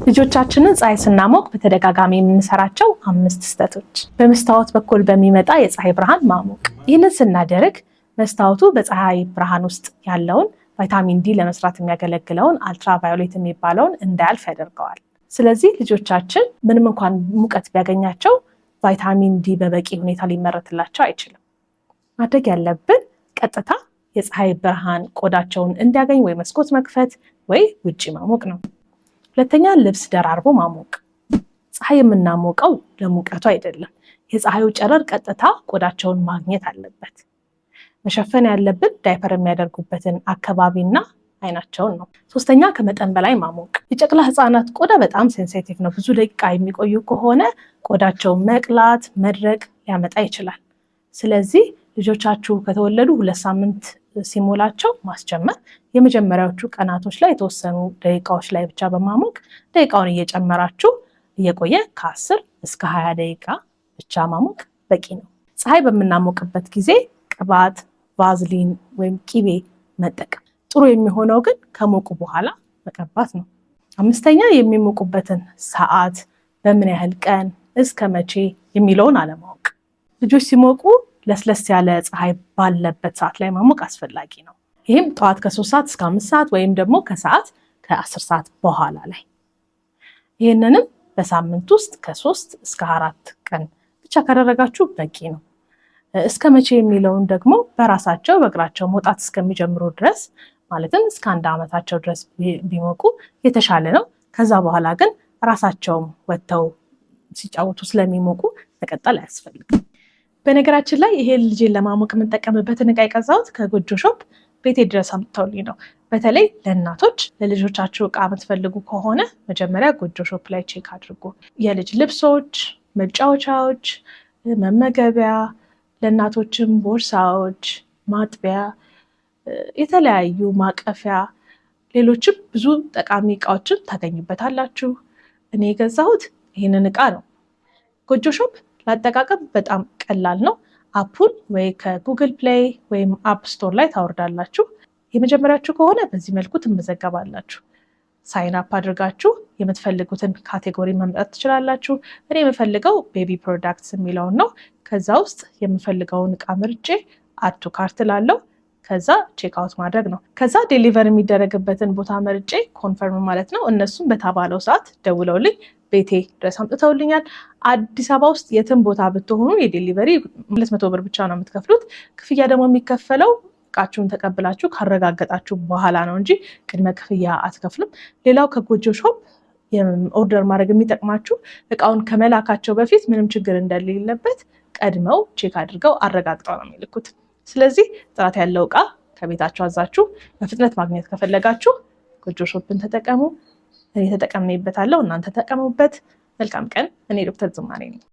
ልጆቻችንን ፀሐይ ስናሞቅ በተደጋጋሚ የምንሰራቸው 5 ስህተቶች። በመስታወት በኩል በሚመጣ የፀሐይ ብርሃን ማሞቅ። ይህንን ስናደርግ መስታወቱ በፀሐይ ብርሃን ውስጥ ያለውን ቫይታሚን ዲ ለመስራት የሚያገለግለውን አልትራቫዮሌት የሚባለውን እንዳያልፍ ያደርገዋል። ስለዚህ ልጆቻችን ምንም እንኳን ሙቀት ቢያገኛቸው ቫይታሚን ዲ በበቂ ሁኔታ ሊመረትላቸው አይችልም። ማድረግ ያለብን ቀጥታ የፀሐይ ብርሃን ቆዳቸውን እንዲያገኝ ወይ መስኮት መክፈት ወይ ውጪ ማሞቅ ነው። ሁለተኛ፣ ልብስ ደራርቦ ማሞቅ። ፀሐይ የምናሞቀው ለሙቀቱ አይደለም። የፀሐዩ ጨረር ቀጥታ ቆዳቸውን ማግኘት አለበት። መሸፈን ያለብን ዳይፐር የሚያደርጉበትን አካባቢና አይናቸውን ነው። ሶስተኛ፣ ከመጠን በላይ ማሞቅ። የጨቅላ ህፃናት ቆዳ በጣም ሴንሲቲቭ ነው። ብዙ ደቂቃ የሚቆዩ ከሆነ ቆዳቸው መቅላት፣ መድረቅ ሊያመጣ ይችላል። ስለዚህ ልጆቻችሁ ከተወለዱ 2 ሳምንት ሲሞላቸው ማስጀመር፣ የመጀመሪያዎቹ ቀናቶች ላይ የተወሰኑ ደቂቃዎች ላይ ብቻ በማሞቅ ደቂቃውን እየጨመራችሁ እየቆየ ከ10 እስከ 20 ደቂቃ ብቻ ማሞቅ በቂ ነው። ፀሐይ በምናሞቅበት ጊዜ ቅባት፣ ቫዝሊን ወይም ቂቤ መጠቀም። ጥሩ የሚሆነው ግን ከሞቁ በኋላ መቀባት ነው። 5ኛ፣ የሚሞቁበትን ሰዓት፣ በምን ያህል ቀን፣ እስከ መቼ የሚለውን አለማወቅ። ልጆች ሲሞቁ ለስለስ ያለ ፀሐይ ባለበት ሰዓት ላይ ማሞቅ አስፈላጊ ነው። ይህም ጠዋት ከ3 ሰዓት እስከ 5 ሰዓት ወይም ደግሞ ከሰዓት ከ10 ሰዓት በኋላ ላይ። ይህንንም በሳምንት ውስጥ ከ3 እስከ 4 ቀን ብቻ ካደረጋችሁ በቂ ነው። እስከ መቼ የሚለውን ደግሞ በራሳቸው በእግራቸው መውጣት እስከሚጀምሩ ድረስ ማለትም እስከ 1 ዓመታቸው ድረስ ቢሞቁ የተሻለ ነው። ከዛ በኋላ ግን ራሳቸውም ወጥተው ሲጫወቱ ስለሚሞቁ መቀጠል አያስፈልግም። በነገራችን ላይ ይሄ ልጄን ለማሞቅ የምንጠቀምበትን እቃ የገዛሁት ከጎጆ ሾፕ ቤቴ ድረስ አምጥተውልኝ ነው። በተለይ ለእናቶች ለልጆቻችሁ እቃ የምትፈልጉ ከሆነ መጀመሪያ ጎጆ ሾፕ ላይ ቼክ አድርጉ። የልጅ ልብሶች፣ መጫወቻዎች፣ መመገቢያ፣ ለእናቶችም ቦርሳዎች፣ ማጥቢያ፣ የተለያዩ ማቀፊያ፣ ሌሎችም ብዙ ጠቃሚ እቃዎችን ታገኙበታላችሁ። እኔ የገዛሁት ይህንን እቃ ነው። ጎጆ ሾፕ ለአጠቃቀም በጣም ቀላል ነው። አፑን ወይ ከጉግል ፕሌይ ወይም አፕ ስቶር ላይ ታወርዳላችሁ። የመጀመሪያችሁ ከሆነ በዚህ መልኩ ትመዘገባላችሁ። ሳይን አፕ አድርጋችሁ የምትፈልጉትን ካቴጎሪ መምረጥ ትችላላችሁ። እኔ የምፈልገው ቤቢ ፕሮዳክትስ የሚለውን ነው። ከዛ ውስጥ የምፈልገውን እቃ ምርጬ አድ ቱ ካርት ላለው ከዛ ቼክ አውት ማድረግ ነው። ከዛ ዴሊቨር የሚደረግበትን ቦታ መርጬ ኮንፈርም ማለት ነው። እነሱም በተባለው ሰዓት ደውለውልኝ ቤቴ ድረስ አምጥተውልኛል። አዲስ አበባ ውስጥ የትም ቦታ ብትሆኑ የዴሊቨሪ 200 ብር ብቻ ነው የምትከፍሉት። ክፍያ ደግሞ የሚከፈለው እቃችሁን ተቀብላችሁ ካረጋገጣችሁ በኋላ ነው እንጂ ቅድመ ክፍያ አትከፍሉም። ሌላው ከጎጆ ሾፕ ኦርደር ማድረግ የሚጠቅማችሁ እቃውን ከመላካቸው በፊት ምንም ችግር እንደሌለበት ቀድመው ቼክ አድርገው አረጋግጠው ነው የሚልኩት። ስለዚህ ጥራት ያለው እቃ ከቤታችሁ አዛችሁ በፍጥነት ማግኘት ከፈለጋችሁ ጎጆ ሾፕን ተጠቀሙ። እኔ ተጠቀምኩበታለሁ፣ እናንተ ተጠቀሙበት። መልካም ቀን። እኔ ዶክተር ዝማሬ ነኝ።